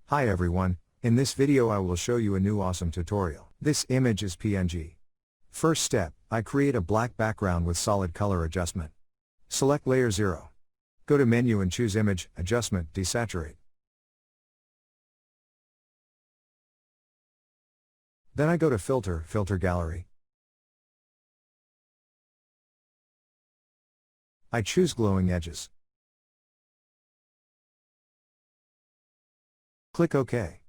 Hi everyone, in this video I will show you a new awesome tutorial. This image is PNG. First step, I create a black background with solid color adjustment. Select layer 0. Go to menu and choose image, adjustment, desaturate. Then I go to filter, filter gallery. I choose glowing edges. Click OK.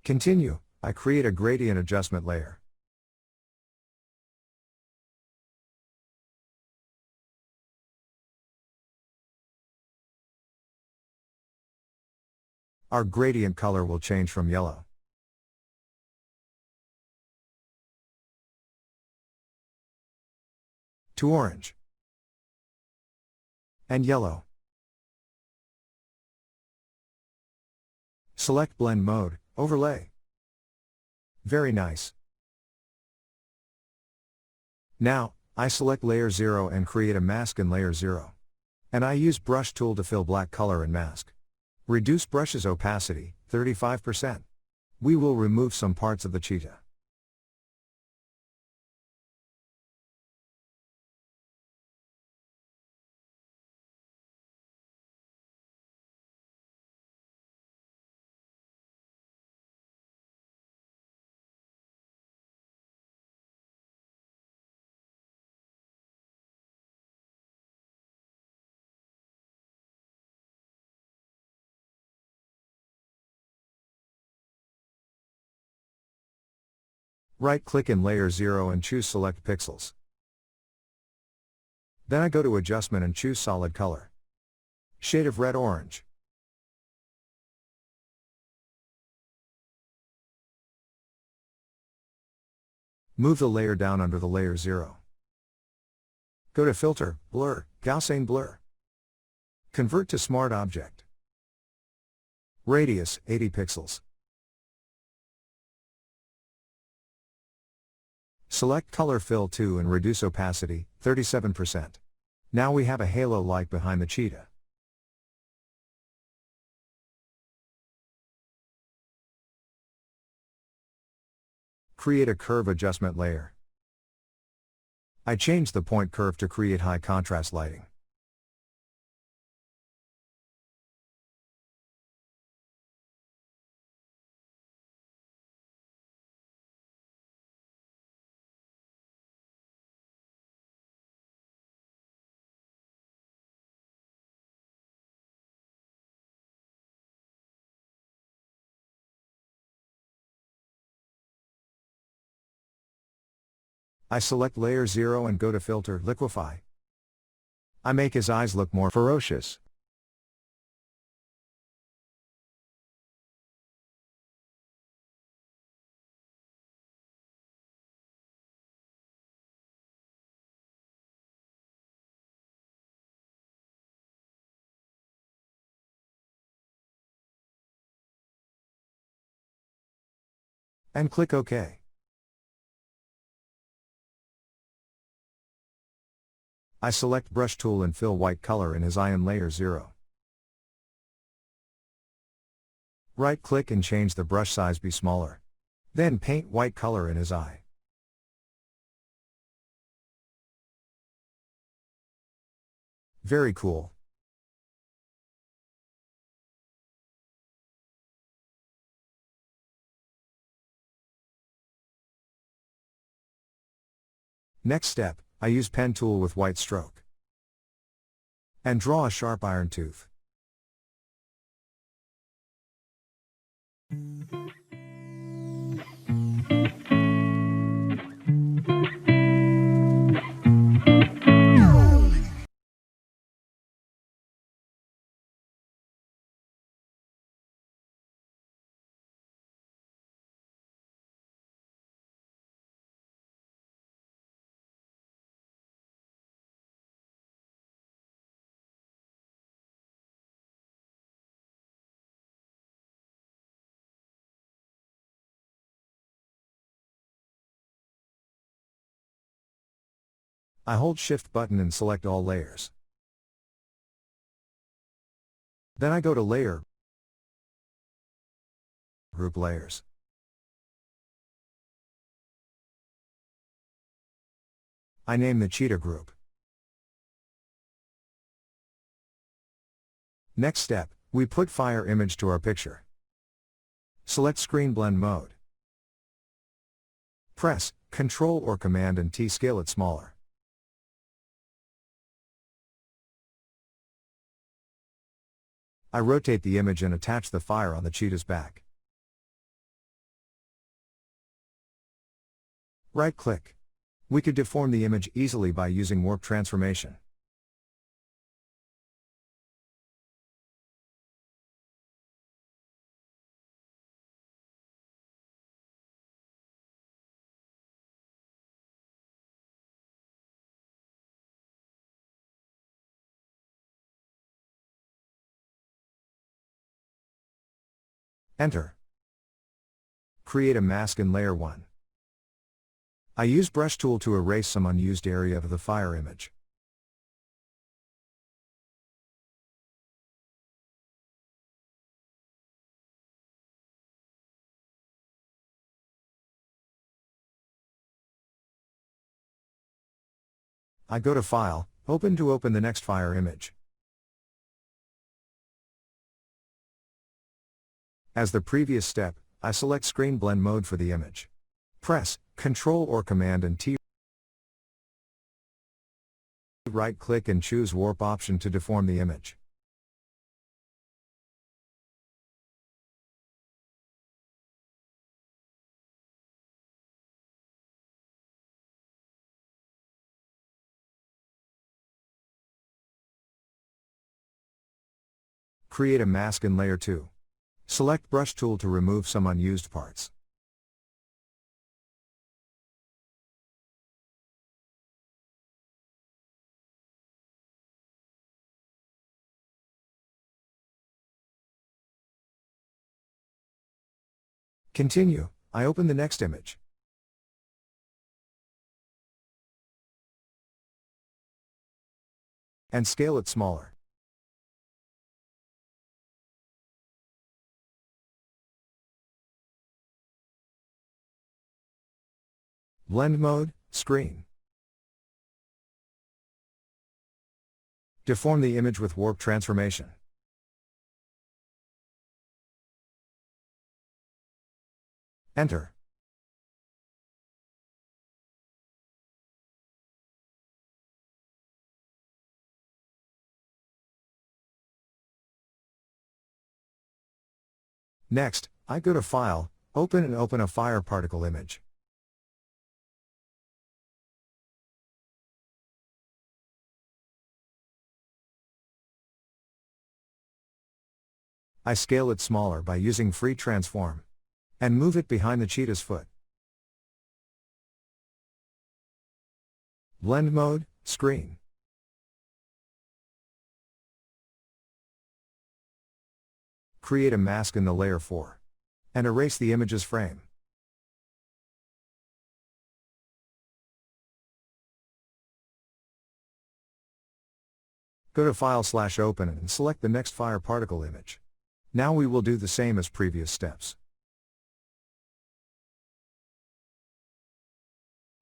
Continue, I create a gradient adjustment layer. Our gradient color will change from yellow to orange and yellow. Select blend mode, overlay. Very nice. Now, I select layer 0 and create a mask in layer 0. And I use brush tool to fill black color and mask. Reduce brush's opacity, 35%. We will remove some parts of the cheetah. Right-click in layer 0 and choose select pixels. Then I go to adjustment and choose solid color. Shade of red-orange. Move the layer down under the layer 0. Go to filter, blur, Gaussian blur. Convert to smart object. Radius, 80 pixels. Select Color Fill 2 and reduce opacity, 37%. Now we have a halo light behind the cheetah. Create a curve adjustment layer. I change the point curve to create high contrast lighting. I select layer 0 and go to filter, liquify. I make his eyes look more ferocious. And click OK. I select brush tool and fill white color in his eye in layer 0. Right-click and change the brush size be smaller. Then paint white color in his eye. Very cool. Next step, I use pen tool with white stroke. And draw a sharp iron tooth. I hold Shift button and select all layers. Then I go to Layer, Group Layers. I name the cheetah group. Next step, we put fire image to our picture. Select Screen Blend Mode. Press Ctrl or Command and T, scale it smaller. I rotate the image and attach the fire on the cheetah's back. Right-click. We could deform the image easily by using warp transformation. Enter. Create a mask in Layer 1. I use Brush tool to erase some unused area of the fire image. I go to File, Open to open the next fire image. As the previous step, I select Screen Blend Mode for the image. Press Ctrl or Command and T. Right-click and choose Warp option to deform the image. Create a mask in Layer 2. Select Brush tool to remove some unused parts. Continue, I open the next image. And scale it smaller. Blend mode, screen. Deform the image with warp transformation. Enter. Next, I go to File, Open and open a fire particle image. I scale it smaller by using Free Transform. And move it behind the cheetah's foot. Blend mode, screen. Create a mask in the Layer 4. And erase the image's frame. Go to File/Open and select the next fire particle image. Now we will do the same as previous steps.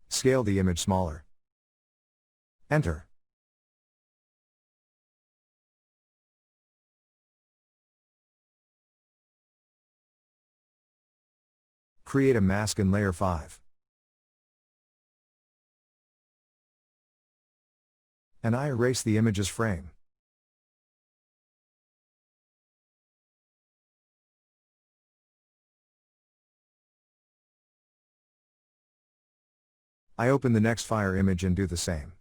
Scale the image smaller. Enter. Create a mask in Layer 5. And I erase the image's frame. I open the next fire image and do the same.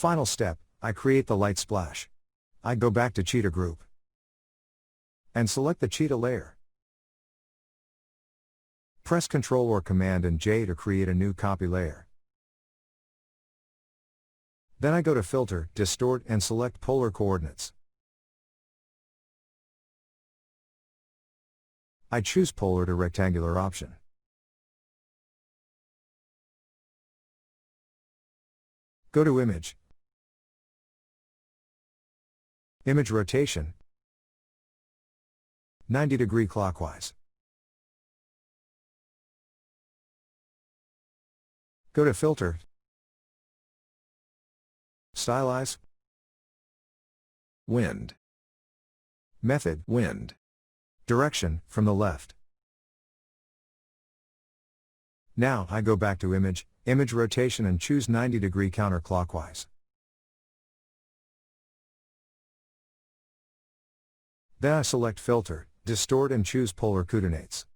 Final step, I create the light splash. I go back to cheetah group and select the cheetah layer. Press Ctrl or Command and J to create a new copy layer. Then I go to Filter, Distort and select Polar Coordinates. I choose Polar to Rectangular option. Go to Image. Image Rotation. 90° clockwise. Go to Filter. Stylize. Wind. Method, Wind. Direction, from the left. Now I go back to Image, Image Rotation and choose 90° counterclockwise. Then I select Filter, Distort and choose Polar Coordinates.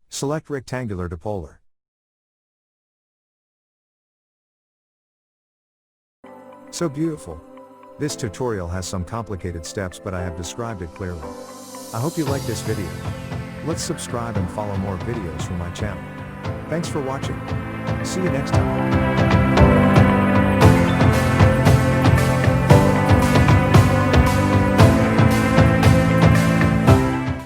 Select Rectangular to Polar. So beautiful. This tutorial has some complicated steps, but I have described it clearly. I hope you like this video. Let's subscribe and follow more videos from my channel. Thanks for watching. See you next time.